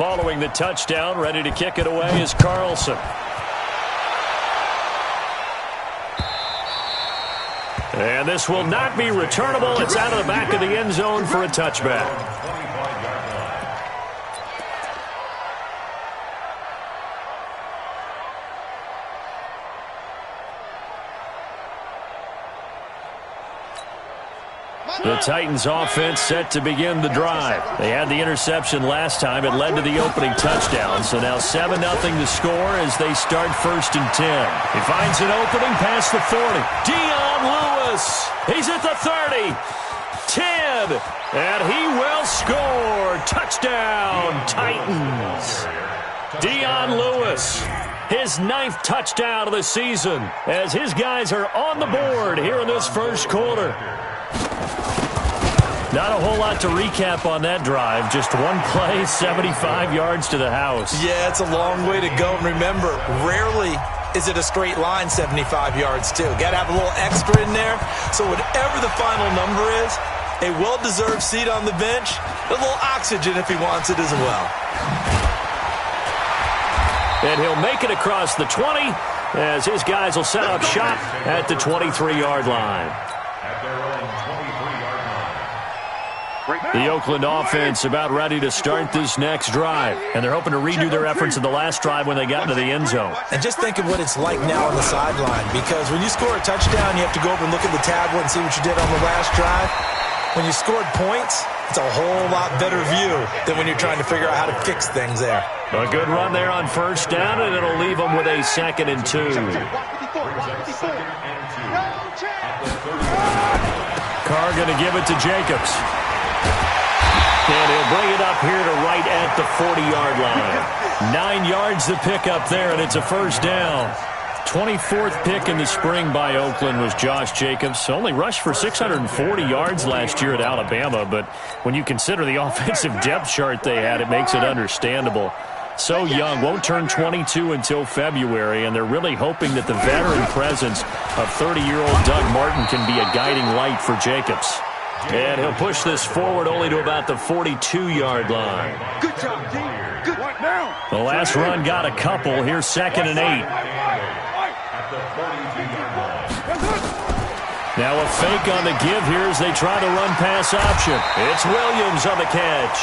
Following the touchdown, ready to kick it away is Carlson. And this will not be returnable. It's out of the back of the end zone for a touchback. The Titans offense set to begin the drive. They had the interception last time. It led to the opening touchdown. So now 7-0 to score as they start 1st and 10. He finds an opening past the 40. Dion Lewis. He's at the 30. 10. And he will score. Touchdown, Titans. Dion Lewis. His 9th touchdown of the season as his guys are on the board here in this first quarter. Not a whole lot to recap on that drive. Just one play, 75 yards to the house. Yeah, it's a long way to go. And remember, rarely is it a straight line 75 yards, too. Got to have a little extra in there. So whatever the final number is, a well-deserved seat on the bench, a little oxygen if he wants it as well. And he'll make it across the 20 as his guys will set up shop at the 23-yard line. The Oakland offense about ready to start this next drive. And they're hoping to redo their efforts in the last drive when they got into the end zone. And just think of what it's like now on the sideline. Because when you score a touchdown, you have to go over and look at the tablet and see what you did on the last drive. When you scored points, it's a whole lot better view than when you're trying to figure out how to fix things there. A good run there on 1st down, and it'll leave them with a 2nd and 2. Carr going to give it to Jacobs. And he'll bring it up here to right at the 40-yard line. 9 yards to pick up there, and it's a 1st down. 24th pick in the spring by Oakland was Josh Jacobs. Only rushed for 640 yards last year at Alabama, but when you consider the offensive depth chart they had, it makes it understandable. So young, won't turn 22 until February, and they're really hoping that the veteran presence of 30-year-old Doug Martin can be a guiding light for Jacobs. And he'll push this forward only to about the 42-yard line. Good job, team. Good. Now. The last run got a couple. Here's 2nd and 8. Now a fake on the give here as they try to run pass option. It's Williams on the catch.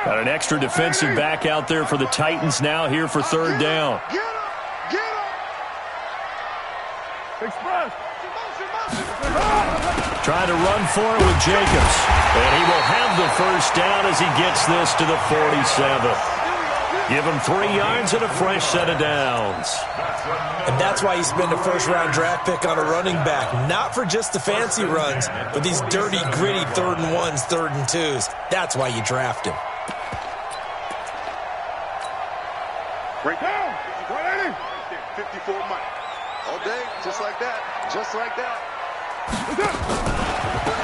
Got an extra defensive back out there for the Titans now here for 3rd down. Get him! Get him! Express! Trying to run for it with Jacobs. And he will have the 1st down as he gets this to the 47. Give him 3 yards and a fresh set of downs. And that's why you spend a 1st-round draft pick on a running back. Not for just the fancy runs, but these dirty, gritty 3rd and 1s, 3rd and 2s. That's why you draft him. Right down. 180. 54 Mike. All day, just like that. Just like that.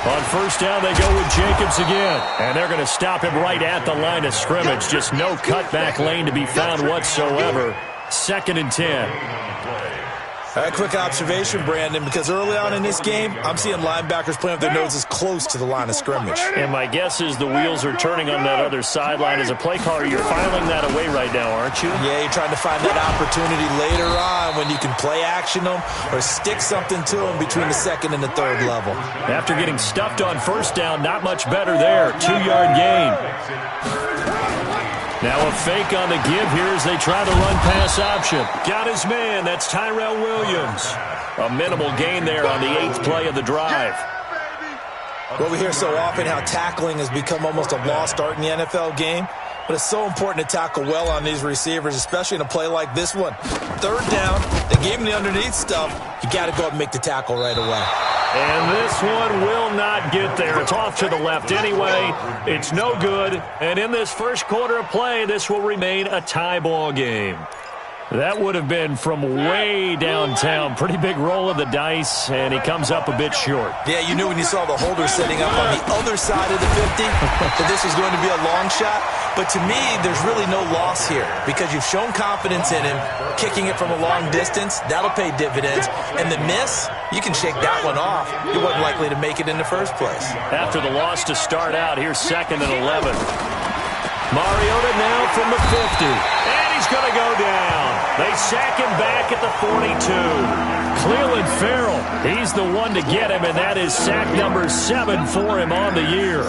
On 1st down, they go with Jacobs again. And they're going to stop him right at the line of scrimmage. Just no cutback lane to be found whatsoever. 2nd and 10. A quick observation, Brandon, because early on in this game, I'm seeing linebackers playing with their noses close to the line of scrimmage. And my guess is the wheels are turning on that other sideline. As a play caller, you're filing that away right now, aren't you? Yeah, you're trying to find that opportunity later on when you can play action them or stick something to them between the 2nd and the 3rd level. After getting stuffed on 1st down, not much better there. 2-yard gain. Now a fake on the give here as they try to run pass option. Got his man. That's Tyrell Williams. A minimal gain there on the 8th play of the drive. Well, we hear so often how tackling has become almost a lost art in the NFL game. But it's so important to tackle well on these receivers, especially in a play like this one. 3rd down, they gave him the underneath stuff. You got to go up and make the tackle right away. And this one will not get there. It's off to the left anyway. It's no good. And in this first quarter of play, this will remain a tie ball game. That would have been from way downtown. Pretty big roll of the dice, and he comes up a bit short. Yeah, you knew when you saw the holder setting up on the other side of the 50 that this was going to be a long shot. But to me, there's really no loss here because you've shown confidence in him, kicking it from a long distance. That'll pay dividends. And the miss, you can shake that one off. He wasn't likely to make it in the first place. After the loss to start out, here's 2nd and 11. Mariota now from the 50. And he's going to go down. They sack him back at the 42. Cleveland Farrell, he's the one to get him, and that is sack number 7 for him on the year.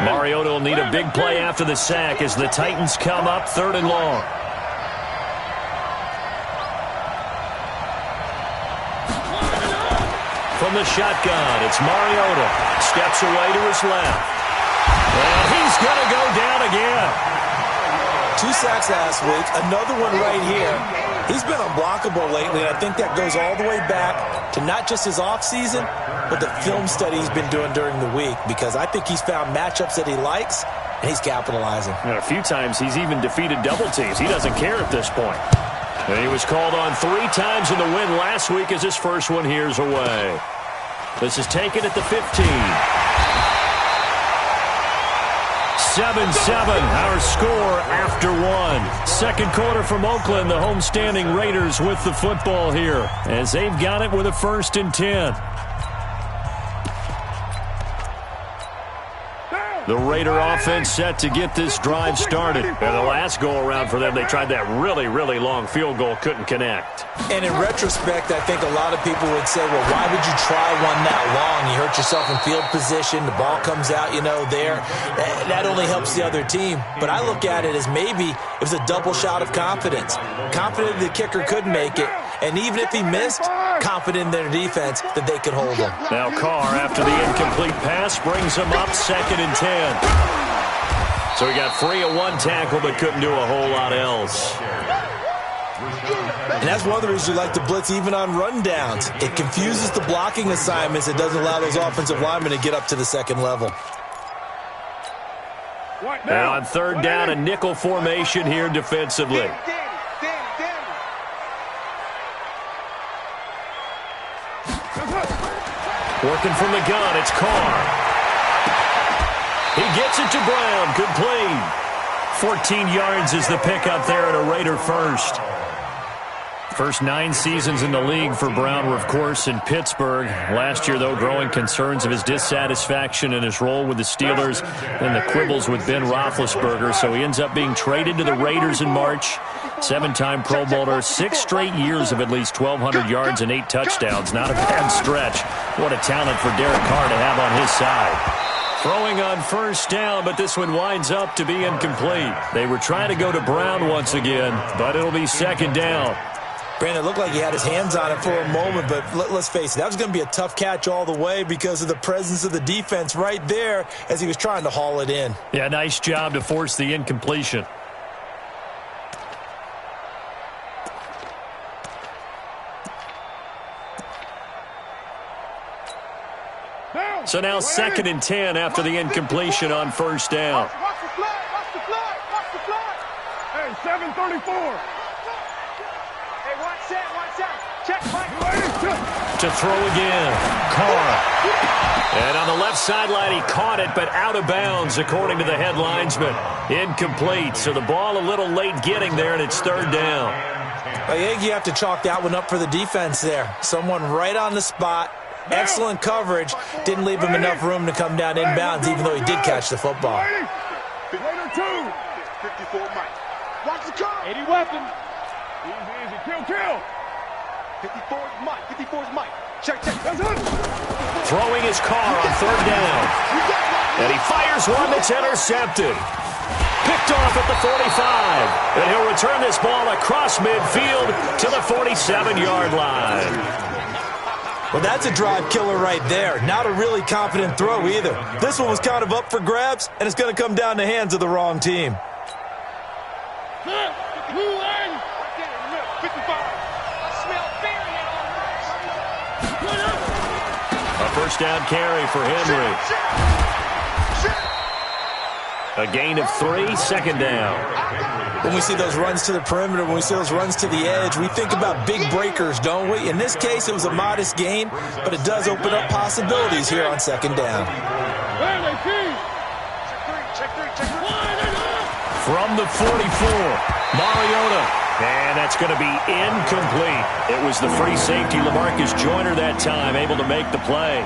Mariota will need a big play after the sack as the Titans come up 3rd and long. From the shotgun, it's Mariota. Steps away to his left. And he's going to go down again. 2 sacks last week, another one right here. He's been unblockable lately, and I think that goes all the way back to not just his offseason, but the film study he's been doing during the week, because I think he's found matchups that he likes, and he's capitalizing. And a few times he's even defeated double teams. He doesn't care at this point. And he was called on 3 times in the win last week as his first one here's away. This is taken at the 15. 7-7, our score after 1. Second quarter from Oakland, the homestanding Raiders with the football here as they've got it with a 1st and 10. The Raider offense set to get this drive started. And the last go-around for them, they tried that really, really long field goal, couldn't connect. And in retrospect, I think a lot of people would say, well, why would you try one that long? You hurt yourself in field position. The ball comes out, there. That only helps the other team. But I look at it as maybe it was a double shot of confidence. Confident the kicker could make it. And even if he missed, confident in their defense that they could hold him. Now Carr, after the incomplete pass, brings him up 2nd and 10. So he got free of 1 tackle but couldn't do a whole lot else. And that's one of the reasons you like to blitz even on rundowns. It confuses the blocking assignments. It doesn't allow those offensive linemen to get up to the second level. And on 3rd down, a nickel formation here defensively. Working from the gun, it's Carr. He gets it to Brown, complete. 14 yards is the pickup there at a Raider first. First 9 seasons in the league for Brown were, of course, in Pittsburgh. Last year, though, growing concerns of his dissatisfaction in his role with the Steelers and the quibbles with Ben Roethlisberger. So he ends up being traded to the Raiders in March. 7-time Pro Bowler, 6 straight years of at least 1,200 yards and 8 touchdowns. Not a bad stretch. What a talent for Derek Carr to have on his side. Throwing on 1st down, but this one winds up to be incomplete. They were trying to go to Brown once again, but it'll be 2nd down. Brandon, it looked like he had his hands on it for a moment, but let's face it, that was going to be a tough catch all the way because of the presence of the defense right there as he was trying to haul it in. Yeah, nice job to force the incompletion. So now 2nd and 10 after the incompletion on 1st down. Watch the flag, watch the flag, watch the flag. Hey, 734. Hey, watch that. Check, Mike. To throw again, Carr. And on the left sideline, he caught it, but out of bounds, according to the head linesman. Incomplete, so the ball a little late getting there, and it's 3rd down. I think you have to chalk that one up for the defense there. Someone right on the spot. Excellent coverage. Didn't leave him enough room to come down inbounds, even though he did catch the football. 54 Mike. Watch the car. 80 weapon. Easy. Kill. 54's Mike. 54's Mike. Check. Throwing his Carr on 3rd down. And he fires one that's intercepted. Picked off at the 45. And he'll return this ball across midfield to the 47-yard line. Well, that's a drive killer right there. Not a really confident throw either. This one was kind of up for grabs, and it's going to come down the hands of the wrong team. 55. A 1st down carry for Henry. A gain of 3, second down. When we see those runs to the perimeter, when we see those runs to the edge, we think about big breakers, don't we? In this case, it was a modest gain, but it does open up possibilities here on second down. From the 44, Mariota. And that's going to be incomplete. It was the free safety, LaMarcus Joyner, that time, able to make the play.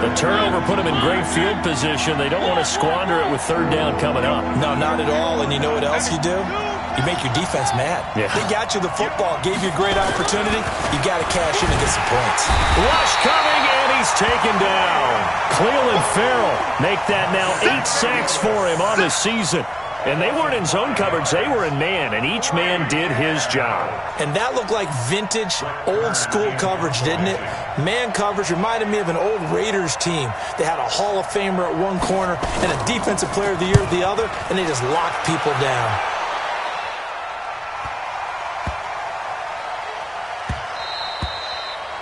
The turnover put them in great field position. They don't want to squander it with third down coming up. No, not at all. And you know what else you do? You make your defense mad. Yeah. They got you the football, gave you a great opportunity. You got to cash in and get some points. Rush coming, and he's taken down. Cleveland Farrell make that now 8 sacks for him on this season. And they weren't in zone coverage. They were in man, and each man did his job. And that looked like vintage, old-school coverage, didn't it? Man coverage reminded me of an old Raiders team. They had a Hall of Famer at one corner and a Defensive Player of the Year at the other, and they just locked people down.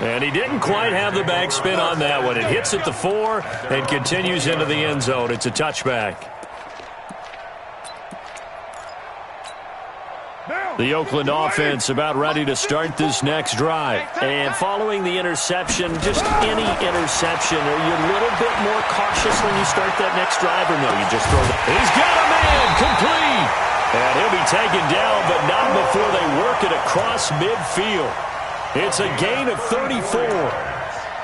And he didn't quite have the backspin on that one. It hits at the 4 and continues into the end zone. It's a touchback. The Oakland offense about ready to start this next drive. And following the interception, just any interception, are you a little bit more cautious when you start that next drive, or no, you just throw it? He's got a man, complete! And he'll be taken down, but not before they work it across midfield. It's a gain of 34.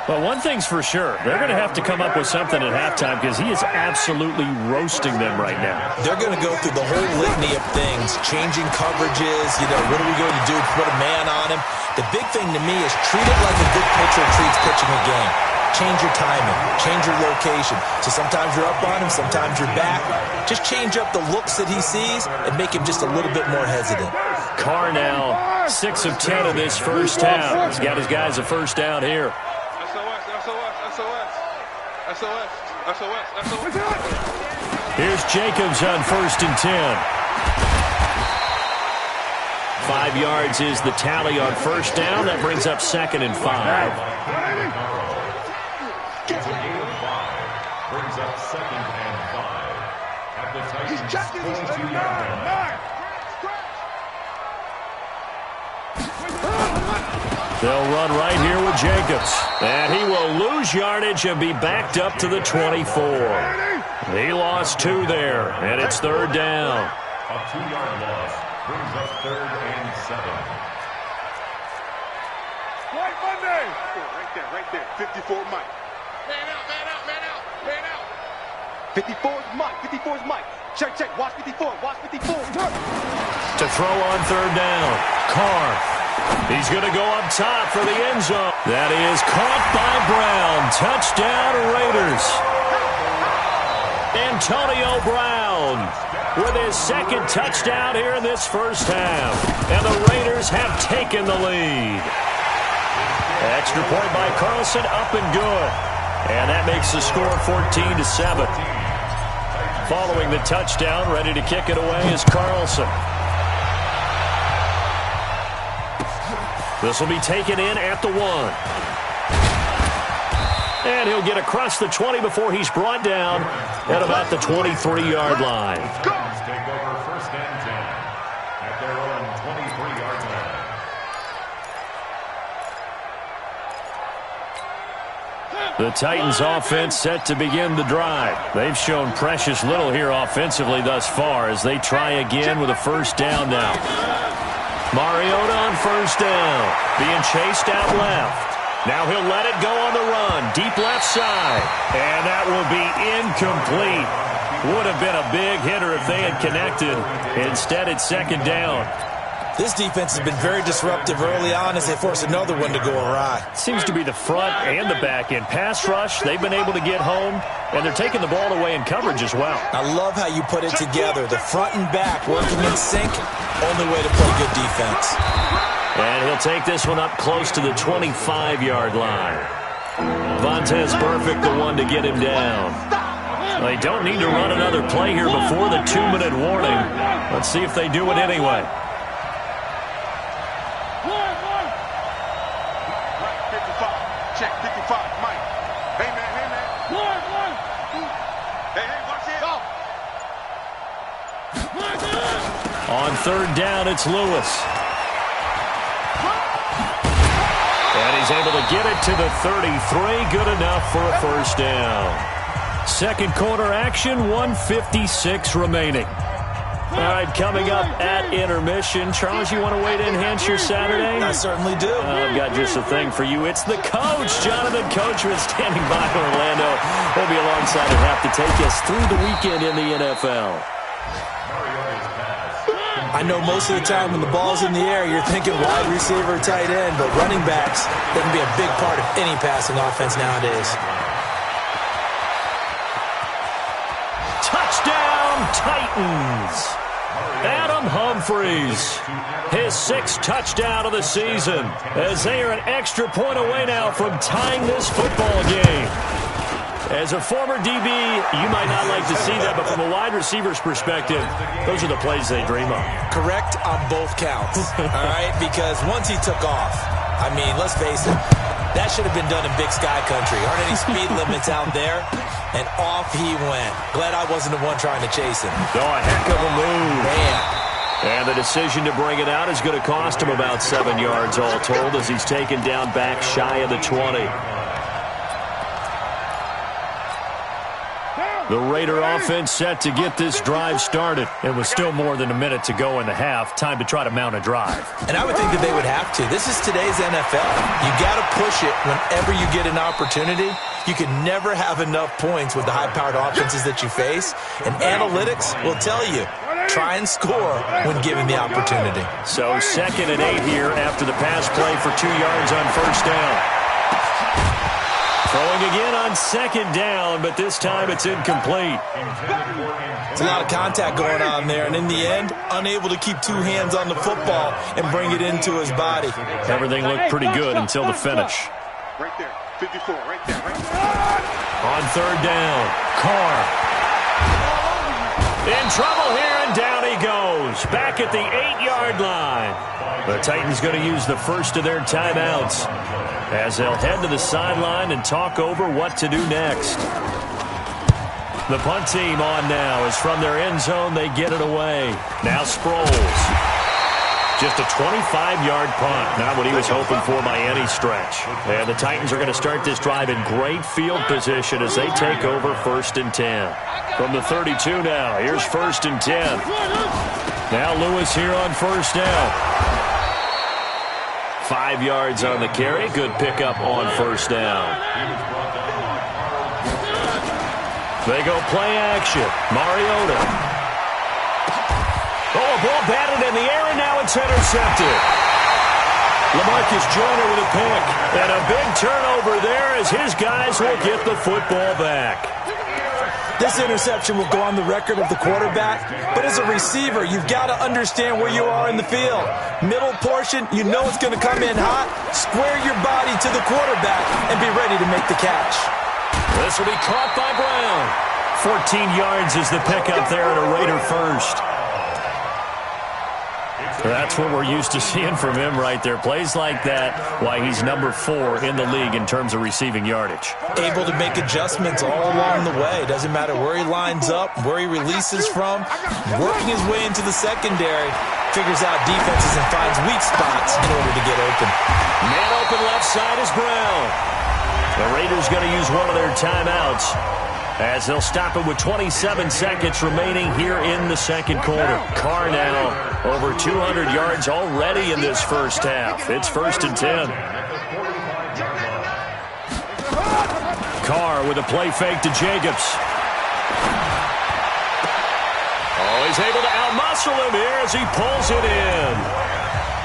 Well, one thing's for sure. They're going to have to come up with something at halftime because he is absolutely roasting them right now. They're going to go through the whole litany of things, changing coverages, what are we going to do? Put a man on him. The big thing to me is treat it like a good pitcher treats pitching a game. Change your timing, change your location. So sometimes you're up on him, sometimes you're back. Just change up the looks that he sees and make him just a little bit more hesitant. Carr now 6 of 10 in this first half. He's got his guys a first down here. Here's Jacobs on 1st and 10. 5 yards is the tally on first down. That brings up 2nd and 5. Brings up 2nd and 5. At the Titans' 22-yard line. They'll run right here with Jacobs. And he will lose yardage and be backed up to the 24. He lost 2 there, and it's 3rd down. A 2-yard loss brings up 3rd and 7. White Monday. Right there. 54 Mike. Man out. 54's Mike. 54's Mike. Check. Watch 54. To throw on 3rd down. Carr. He's going to go up top for the end zone. That is caught by Brown. Touchdown, Raiders. Antonio Brown with his 2nd touchdown here in this first half. And the Raiders have taken the lead. Extra point by Carlson, up and good. And that makes the score 14-7. Following the touchdown, ready to kick it away is Carlson. This will be taken in at the 1. And he'll get across the 20 before he's brought down at about the 23-yard line. Take over 1st and 10 at their own 23-yard line. The Titans offense set to begin the drive. They've shown precious little here offensively thus far as they try again with a first down now. Mariota on first down, being chased out left. Now he'll let it go on the run, deep left side. And that will be incomplete. Would have been a big hitter if they had connected. Instead, it's 2nd down. This defense has been very disruptive early on as they force another one to go awry. Seems to be the front and the back end. Pass rush, they've been able to get home, and they're taking the ball away in coverage as well. I love how you put it together. The front and back working in sync. Only way to play good defense. And he'll take this one up close to the 25-yard line. Vontez Perfect, the one to get him down. They don't need to run another play here before the 2-minute warning. Let's see if they do it anyway. Check 55, Mike. Hey, man. Hey, watch it. Go. On third down, it's Lewis. And he's able to get it to the 33. Good enough for a first down. Second quarter action, 1:56 remaining. All right, coming up at intermission. Charles, you want to wait to enhance your Saturday? I certainly do. I've got just the thing for you. It's the coach, Jonathan Coachman, standing by in Orlando. He'll be alongside at half to take us through the weekend in the NFL. I know most of the time when the ball's in the air, you're thinking wide receiver, tight end, but running backs, they can be a big part of any passing offense nowadays. Touchdown, Titans! Adam Humphries, his 6th touchdown of the season, as they are an extra point away now from tying this football game. As a former DB, you might not like to see that, but from a wide receiver's perspective, those are the plays they dream of. Correct on both counts, all right? Because once he took off, I mean, let's face it, that should have been done in Big Sky Country. Aren't any speed limits out there? And off he went. Glad I wasn't the one trying to chase him. Oh, a heck of a move. Man. And the decision to bring it out is going to cost him about 7 yards all told as he's taken down back shy of the 20. The Raider offense set to get this drive started. It was still more than a minute to go in the half. Time to try to mount a drive. And I would think that they would have to. This is today's NFL. You got to push it whenever you get an opportunity. You can never have enough points with the high-powered offenses that you face. And analytics will tell you, try and score when given the opportunity. So 2nd and 8 here after the pass play for 2 yards on first down. Throwing again on 2nd down, but this time it's incomplete. It's a lot of contact going on there, and in the end, unable to keep 2 hands on the football and bring it into his body. Everything looked pretty good until the finish. Right there, 54, right there, right there. On third down, Carr. In trouble here, and down he goes. Back at the 8-yard line. The Titans going to use the first of their timeouts as they'll head to the sideline and talk over what to do next. The punt team on now is from their end zone. They get it away. Now Sproles. Just a 25-yard punt. Not what he was hoping for by any stretch. And the Titans are going to start this drive in great field position as they take over 1st and 10. From the 32 now, here's 1st and 10. Now Lewis here on first down. 5 yards on the carry. Good pickup on first down. They go play action. Mariota. Oh, a ball batted in the air, and now it's intercepted. LaMarcus Joyner with a pick. And a big turnover there as his guys will get the football back. This interception will go on the record of the quarterback, but as a receiver, you've got to understand where you are in the field. Middle portion, you know it's going to come in hot. Square your body to the quarterback and be ready to make the catch. This will be caught by Brown. 14 yards is the pickup there at a Raider first. That's what we're used to seeing from him right there. Plays like that, why he's number 4 in the league in terms of receiving yardage. Able to make adjustments all along the way. Doesn't matter where he lines up, where he releases from. Working his way into the secondary. Figures out defenses and finds weak spots in order to get open. Man open left side is Brown. The Raiders going to use one of their timeouts as they'll stop it with 27 seconds remaining here in the second quarter. Carr now over 200 yards already in this first half. It's 1st and 10. Carr with a play fake to Jacobs. Oh, he's able to outmuscle him here as he pulls it in.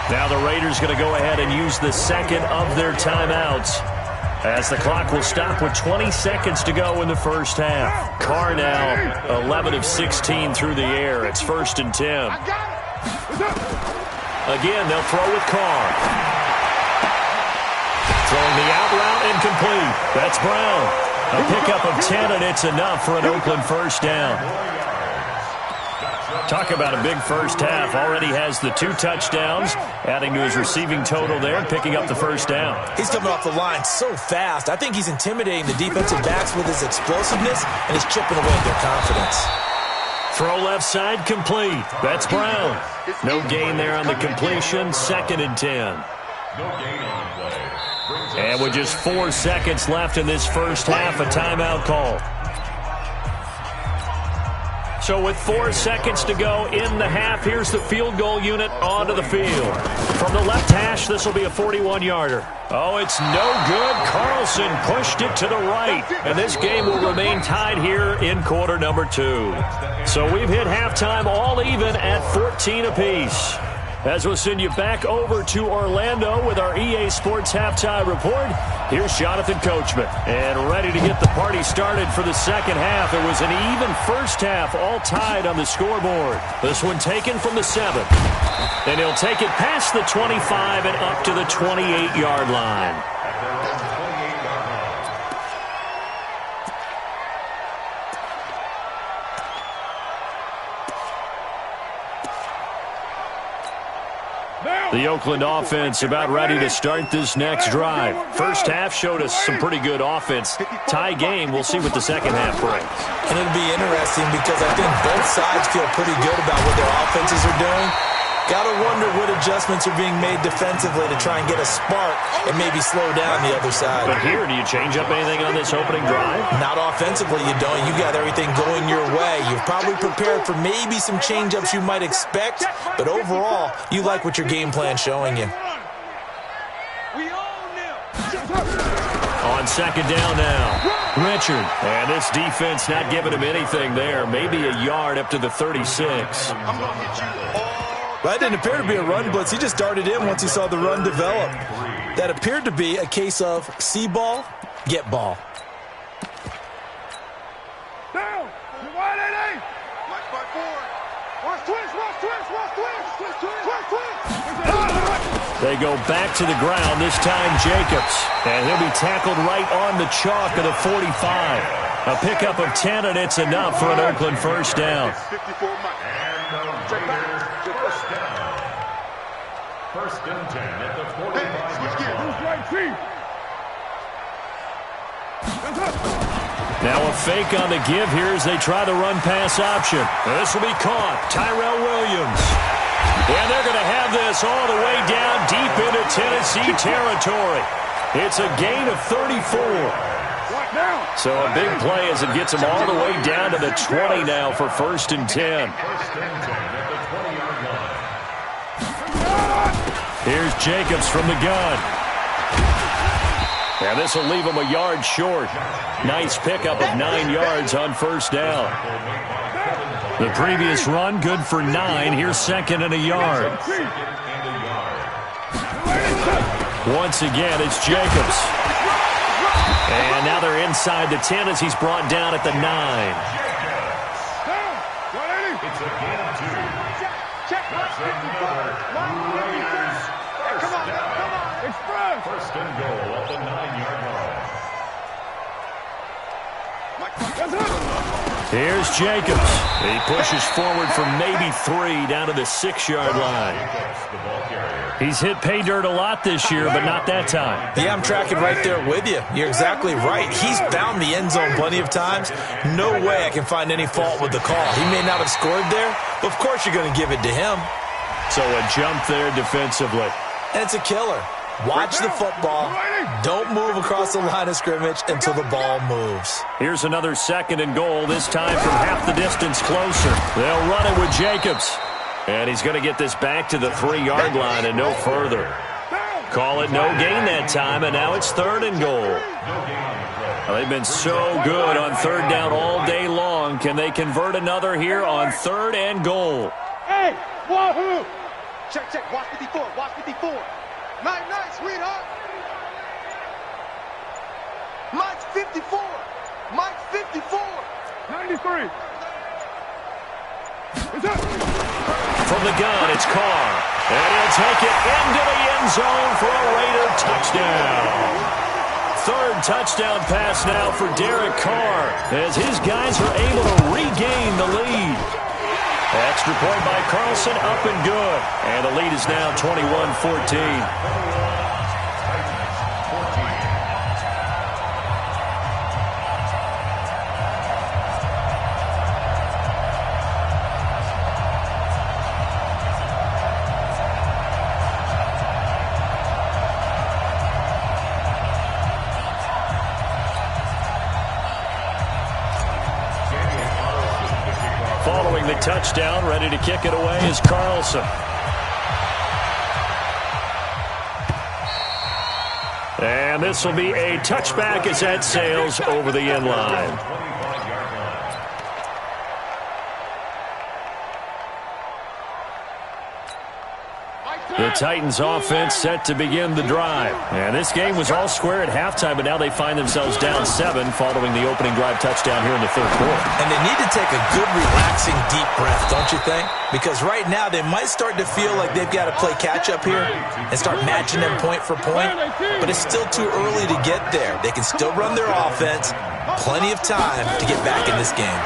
Now the Raiders going to go ahead and use the second of their timeouts as the clock will stop with 20 seconds to go in the first half. Carr now 11 of 16 through the air. It's 1st and 10. Again, they'll throw with Carr. Throwing the out route incomplete. That's Brown. A pickup of 10, and it's enough for an Oakland first down. Talk about a big first half. Already has the 2 touchdowns, adding to his receiving total there, picking up the first down. He's coming off the line so fast. I think he's intimidating the defensive backs with his explosiveness and he's chipping away at their confidence. Throw left side complete. That's Brown. No gain there on the completion. 2nd and 10. And with just 4 seconds left in this first half, a timeout call. So with 4 seconds to go in the half, here's the field goal unit onto the field. From the left hash, this will be a 41-yarder. Oh, it's no good. Carlson pushed it to the right. And this game will remain tied here in quarter number 2. So we've hit halftime all even at 14 apiece. As we'll send you back over to Orlando with our EA Sports Halftime Report, here's Jonathan Coachman. And ready to get the party started for the second half. It was an even first half, all tied on the scoreboard. This one taken from the 7. And he'll take it past the 25 and up to the 28-yard line. The Oakland offense about ready to start this next drive. First half showed us some pretty good offense. Tie game, we'll see what the second half brings. And it'll be interesting because I think both sides feel pretty good about what their offenses are doing. Got to wonder what adjustments are being made defensively to try and get a spark and maybe slow down the other side. But here, do you change up anything on this opening drive? Not offensively, you don't. You got everything going your way. You've probably prepared for maybe some change-ups you might expect, but overall, you like what your game plan's showing you. On second down now, Richard. And this defense not giving him anything there. Maybe a yard up to the 36. Well, that didn't appear to be a run blitz. He just darted in once he saw the run develop. That appeared to be a case of see ball, get ball. Down. You wide 8-8. Watch by 4. Watch twist, watch twist, watch twist. Twist, twist, twist, twist. They go back to the ground, this time Jacobs. And he'll be tackled right on the chalk of the 45. A pickup of 10, and it's enough for an Oakland first down. 54 First and 10 at the 45-yard line. Now a fake on the give here as they try the run-pass option. This will be caught. Tyrell Williams. And they're going to have this all the way down deep into Tennessee territory. It's a gain of 34. So a big play as it gets them all the way down to the 20 now for first and 10. First and 10 at the 20-yard line. Here's Jacobs from the gun. And this will leave him a yard short. Nice pickup of 9 yards on first down. The previous run, good for 9. Here's second and a yard. Once again, it's Jacobs. And now they're inside the 10 as he's brought down at the 9. It's a gain of 2. That's another Raiders first down. First and goal at the 9-yard line. Here's Jacobs. He pushes forward for maybe 3 down to the 6-yard line. He's hit pay dirt a lot this year, but not that time. Yeah, I'm tracking right there with you. You're exactly right. He's found the end zone plenty of times. No way I can find any fault with the call. He may not have scored there, but of course you're going to give it to him. So a jump there defensively. And it's a killer. Watch the football. Don't move across the line of scrimmage until the ball moves. Here's another second and goal, this time from half the distance closer. They'll run it with Jacobs. And he's going to get this back to the 3-yard line and no further. Call it no gain that time, and now it's third and goal. Well, they've been so good on third down all day long. Can they convert another here on third and goal? Hey, wahoo! Check, check, watch 54, watch 54. Night, night, sweetheart. Mike's 54. Mike's 54. 93. From the gun, it's Carr. And he'll take it into the end zone for a Raider touchdown. Third touchdown pass now for Derek Carr as his guys are able to regain the lead. Extra point by Carlson, up and good. And the lead is now 21-14. the touchdown. Ready to kick it away is Carlson. And this will be a touchback as that sails over the end line. The Titans offense set to begin the drive. And this game was all square at halftime, but now they find themselves down 7 following the opening drive touchdown here in the third quarter. And they need to take a good, relaxing, deep breath, don't you think? Because right now they might start to feel like they've got to play catch-up here and start matching them point for point. But it's still too early to get there. They can still run their offense. Plenty of time to get back in this game.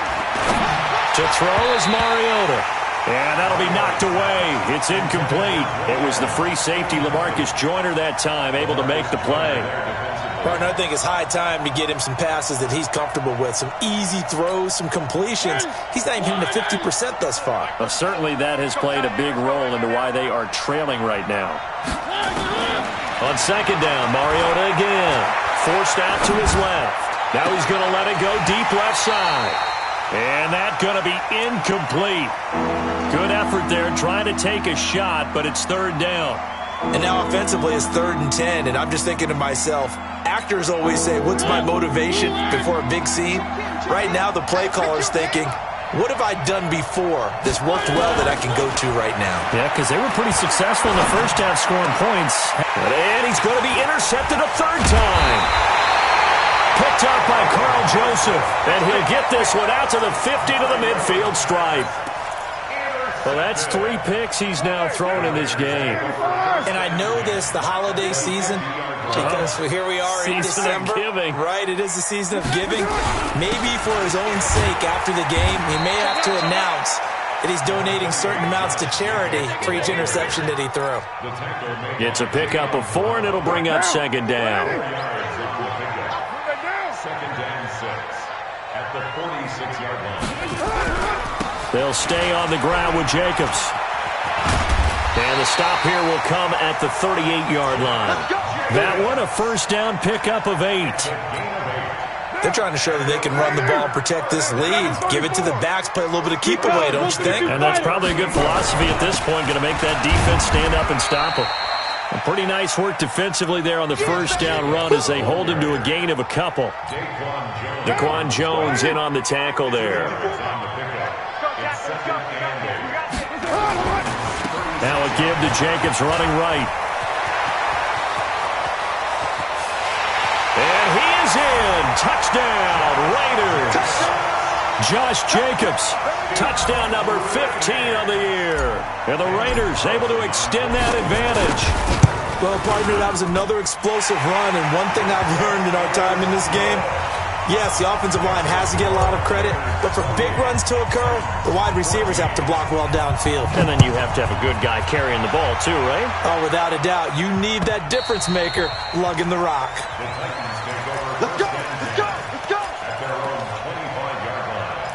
To throw is Mariota. And that'll be knocked away. It's incomplete. It was the free safety, LaMarcus Joyner, that time, able to make the play. Partner, I think it's high time to get him some passes that he's comfortable with, some easy throws, some completions. He's not even hitting to 50% thus far. Well, certainly that has played a big role into why they are trailing right now. On second down, Mariota again. Forced out to his left. Now he's going to let it go deep left side. And that's going to be incomplete. Good effort there trying to take a shot, but it's third down. And now offensively it's 3rd and 10, and I'm just thinking to myself, actors always say, what's my motivation before a big scene? Right now the play caller's thinking, what have I done before that's worked well that I can go to right now? Yeah, because they were pretty successful in the first half scoring points. And he's going to be intercepted a third time. Picked up by Carl Joseph, and he'll get this one out to the 50 to the midfield stripe. Well, that's 3 picks he's now thrown in this game. And I know this, the holiday season, because here we are in December. Giving. Right, it is the season of giving. Maybe for his own sake after the game, he may have to announce that he's donating certain amounts to charity for each interception that he threw. It's a pickup of 4, and it'll bring up second down. Second down 6 at the 46-yard line. They'll stay on the ground with Jacobs. And the stop here will come at the 38-yard line. That one, a first down pickup of 8. They're trying to show that they can run the ball and protect this lead. Give it to the backs, play a little bit of keep away, don't you think? And that's probably a good philosophy at this point, going to make that defense stand up and stop them. Pretty nice work defensively there on the first down run as they hold him to a gain of a couple. Daquan Jones in on the tackle there. Now a give to Jacobs running right. And he is in. Touchdown, Raiders. Josh Jacobs, touchdown number 15 on the year. And the Raiders able to extend that advantage. Well, partner, that was another explosive run, and one thing I've learned in our time in this game, yes, the offensive line has to get a lot of credit, but for big runs to occur, the wide receivers have to block well downfield. And then you have to have a good guy carrying the ball too, right? Oh, without a doubt. You need that difference maker lugging the rock. Let's go! Let's go! Let's go! At their own 25-yard line.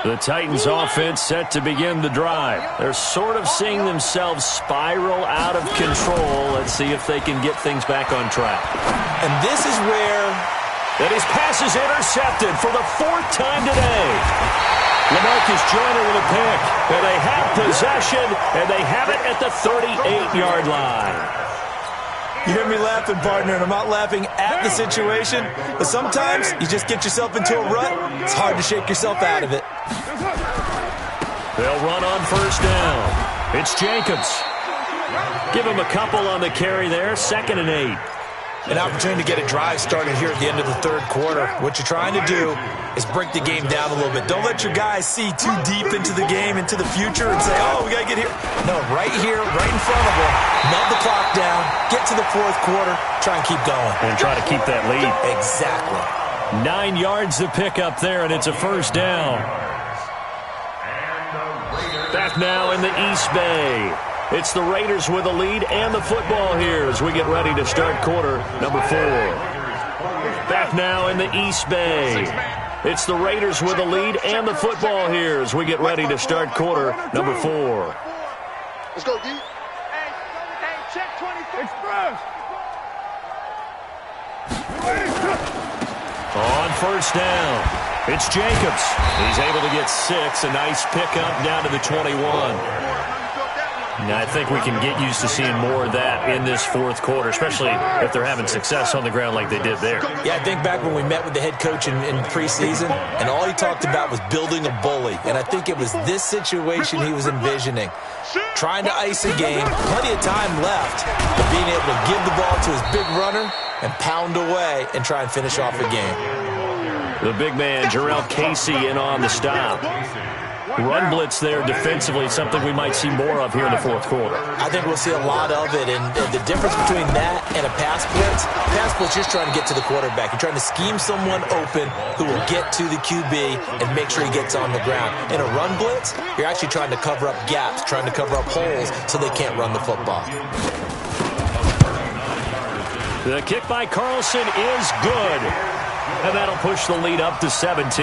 The Titans offense set to begin the drive. They're sort of seeing themselves spiral out of control. Let's see if they can get things back on track. And this is where... And his pass is intercepted for the 4th time today. LaMarcus Joyner with a pick. And they have possession, and they have it at the 38-yard line. You hear me laughing, partner, and I'm not laughing at the situation, but sometimes you just get yourself into a rut. It's hard to shake yourself out of it. They'll run on first down. It's Jacobs. Give him a couple on the carry there. 2nd and 8. An opportunity to get a drive started here at the end of the third quarter. What you're trying to do is break the game down a little bit. Don't let your guys see too deep into the game, into the future, and say, oh, we got to get here. No, right here, right in front of them. Melt the clock down, get to the 4th quarter, try and keep going. And try to keep that lead. Exactly. 9 yards to pick up there, and it's a first down. Back now in the East Bay. It's the Raiders with a lead and the football here as we get ready to start quarter number 4. Back now in the East Bay. It's the Raiders with a lead and the football here as we get ready to start quarter number 4. Let's go, D. Hey, check 24. Express. On first down. It's Jacobs. He's able to get 6. A nice pickup down to the 21. Now, I think we can get used to seeing more of that in this fourth quarter, especially if they're having success on the ground like they did there. Yeah, I think back when we met with the head coach in preseason, and all he talked about was building a bully. And I think it was this situation he was envisioning. Trying to ice a game, plenty of time left, but being able to give the ball to his big runner and pound away and try and finish off a game. The big man, Jarrell Casey, in on the stop. Run blitz there defensively, something we might see more of here in the fourth quarter. I think we'll see a lot of it, and the difference between that and a pass blitz, just trying to get to the quarterback. You're trying to scheme someone open who will get to the QB and make sure he gets on the ground. In a run blitz, you're actually trying to cover up gaps, trying to cover up holes so they can't run the football. The kick by Carlson is good, and that'll push the lead up to 17.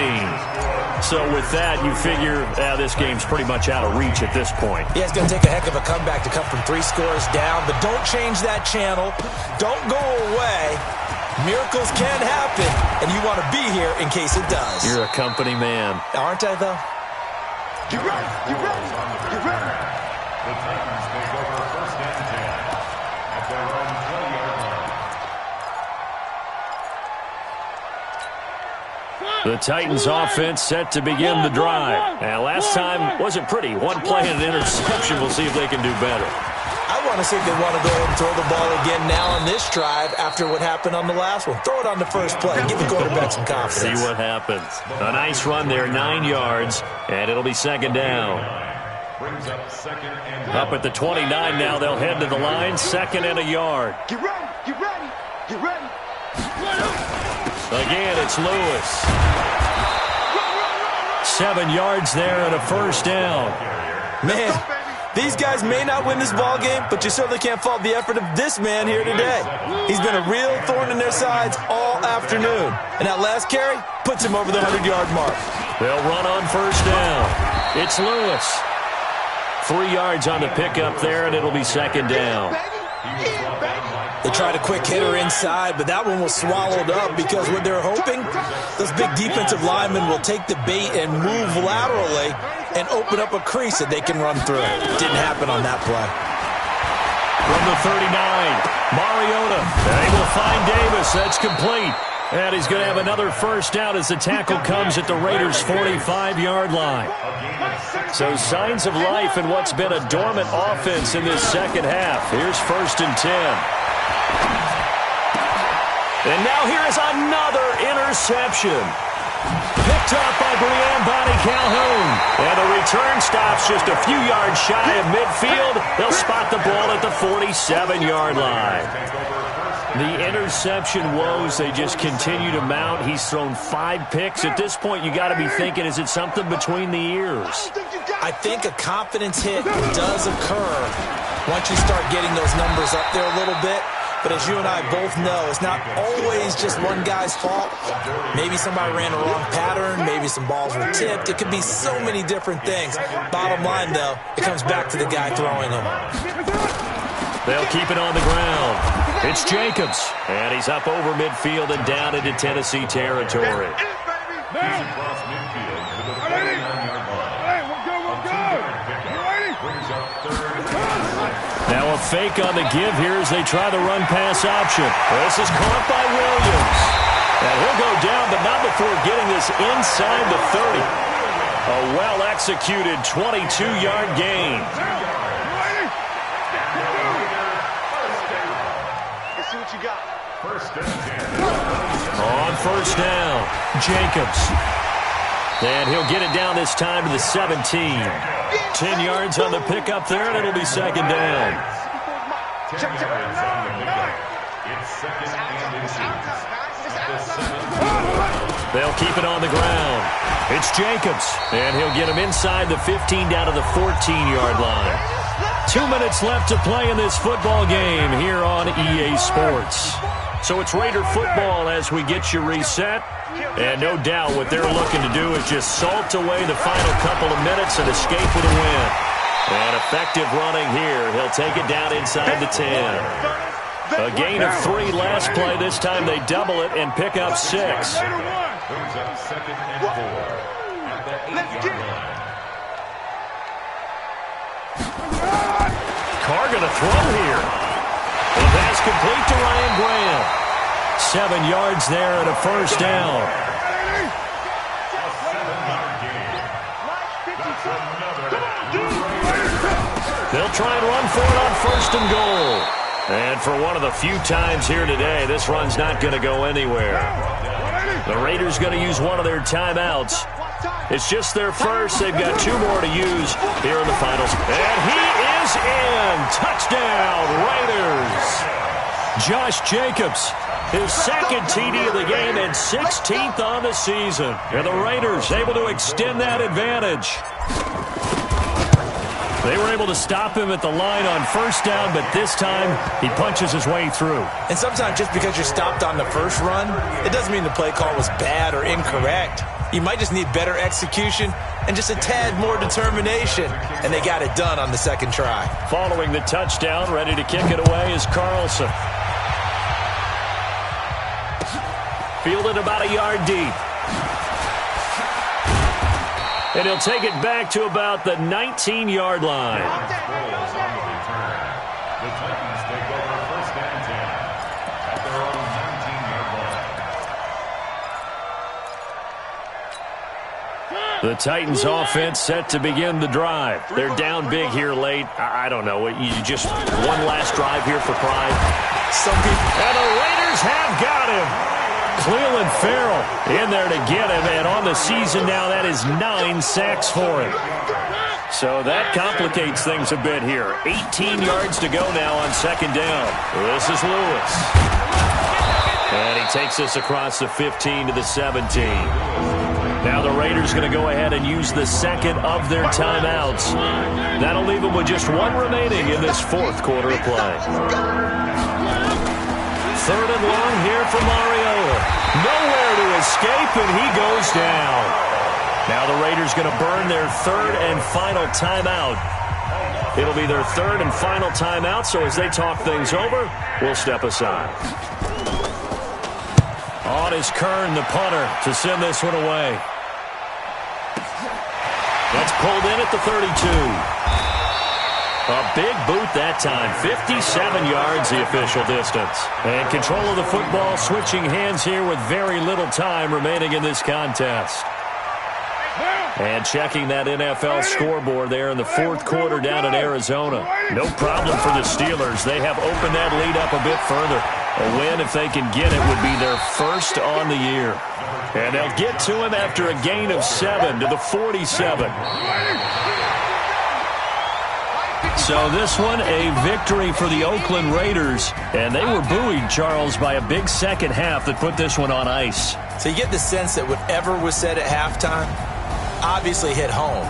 So with that, you figure this game's pretty much out of reach at this point. Yeah, it's going to take a heck of a comeback to come from 3 scores down, but don't change that channel. Don't go away. Miracles can happen, and you want to be here in case it does. You're a company man. Aren't I, though? You ready? You ready? You ready? The Titans take over first and 10 at their own 20-yard line. The Titans offense set to begin the drive. And last time wasn't pretty. One play and an interception. We'll see if they can do better. I want to see if they want to go ahead and throw the ball again now on this drive after what happened on the last one. Throw it on the first play. Give the quarterback some confidence. See what happens. A nice run there, 9 yards, and it'll be second down. Brings up second and Up at the 29 now. They'll head to the line. Second and a yard. Get ready. Get ready. Get ready. Again, it's Lewis. 7 yards there and a first down. Man, these guys may not win this ball game, but you certainly can't fault the effort of this man here today. He's been a real thorn in their sides all afternoon. And that last carry puts him over the 100-yard mark. They'll run on first down. It's Lewis. 3 yards on the pickup there, and it'll be second down. They tried a quick hitter inside, but that one was swallowed up because what they're hoping, those big defensive linemen will take the bait and move laterally and open up a crease that they can run through. Didn't happen on that play. From the 39, Mariota able to find Davis. That's complete. And he's going to have another first down as the tackle comes at the Raiders' 45-yard line. So signs of life in what's been a dormant offense in this second half. Here's first and 10. And now here is another interception. Picked up by Brian Bonnie Calhoun. And the return stops just a few yards shy of midfield. They'll spot the ball at the 47-yard line. The interception woes, they just continue to mount. He's thrown 5 picks. At this point, you got to be thinking, is it something between the ears? I think a confidence hit does occur once you start getting those numbers up there a little bit. But as you and I both know, it's not always just one guy's fault. Maybe somebody ran a wrong pattern. Maybe some balls were tipped. It could be so many different things. Bottom line, though, it comes back to the guy throwing them. They'll keep it on the ground. It's Jacobs. And he's up over midfield and down into Tennessee territory. across midfield to the 49-yard line. Hey, we're good. You ready? Brings up third. Now a fake on the give here as they try the run-pass option. This is caught by Williams. And he'll go down, but not before getting this inside the 30. A well-executed 22-yard gain. Let's see what you got. First and 10. On first down, Jacobs. And he'll get it down this time to the 17. 10 yards on the pickup there, and it'll be second down. 10 yards on the pickup. It's second and inches. They'll keep it on the ground. It's Jacobs, and he'll get him inside the 15 down to the 14-yard line. 2 minutes left to play in this football game here on EA Sports. So it's Raider football as we get you reset. And no doubt what they're looking to do is just salt away the final couple of minutes and escape with a win. And effective running here. He'll take it down inside the 10. A gain of 3 last play. This time they double it and pick up 6. Brings up 2nd and 4 at the 8-yard line. Carr going to throw here. The pass complete to Ryan Graham. 7 yards there and a first down. A 7-yard gain. That's another. They'll try and run for it on 1st and goal. And for one of the few times here today, this run's not going to go anywhere. The Raiders going to use one of their timeouts. It's just their first. They've got 2 more to use here in the finals. And he is in. Touchdown, Raiders. Josh Jacobs, his 2nd TD of the game and 16th on the season. And the Raiders able to extend that advantage. They were able to stop him at the line on 1st down, but this time he punches his way through. And sometimes just because you're stopped on the first run, it doesn't mean the play call was bad or incorrect. You might just need better execution and just a tad more determination, and they got it done on the 2nd try. Following the touchdown, ready to kick it away is Carlson. Fielded about a yard deep. And he'll take it back to about the 19-yard line. The Titans take over 1st and 10 at their own 19-yard line. The Titans offense set to begin the drive. They're down big here late. I don't know. You just one last drive here for pride. Some people. And the Raiders have got him. Cleveland Farrell in there to get him, and on the season now, that is 9 sacks for him. So that complicates things a bit here. 18 yards to go now on 2nd down. This is Lewis. And he takes us across the 15 to the 17. Now the Raiders going to go ahead and use the 2nd of their timeouts. That'll leave them with just 1 remaining in this 4th quarter of play. 3rd and long here for Mariota. Nowhere to escape, and he goes down. Now the Raiders going to burn their 3rd and final timeout. It'll be their 3rd and final timeout, so as they talk things over, we'll step aside. On is Kern, the punter, to send this one away. That's pulled in at the 32. A big boot that time. 57 yards the official distance. And control of the football switching hands here with very little time remaining in this contest. And checking that NFL scoreboard there in the 4th quarter down in Arizona. No problem for the Steelers. They have opened that lead up a bit further. A win, if they can get it, would be their 1st on the year. And they'll get to him after a gain of 7 to the 47. So this one, a victory for the Oakland Raiders. And they were buoyed, Charles, by a big 2nd half that put this one on ice. So you get the sense that whatever was said at halftime obviously hit home.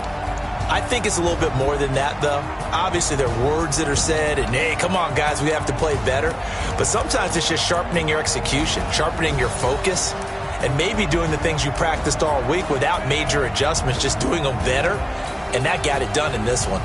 I think it's a little bit more than that, though. Obviously, there are words that are said, and, hey, come on, guys, we have to play better. But sometimes it's just sharpening your execution, sharpening your focus, and maybe doing the things you practiced all week without major adjustments, just doing them better. And that got it done in this one.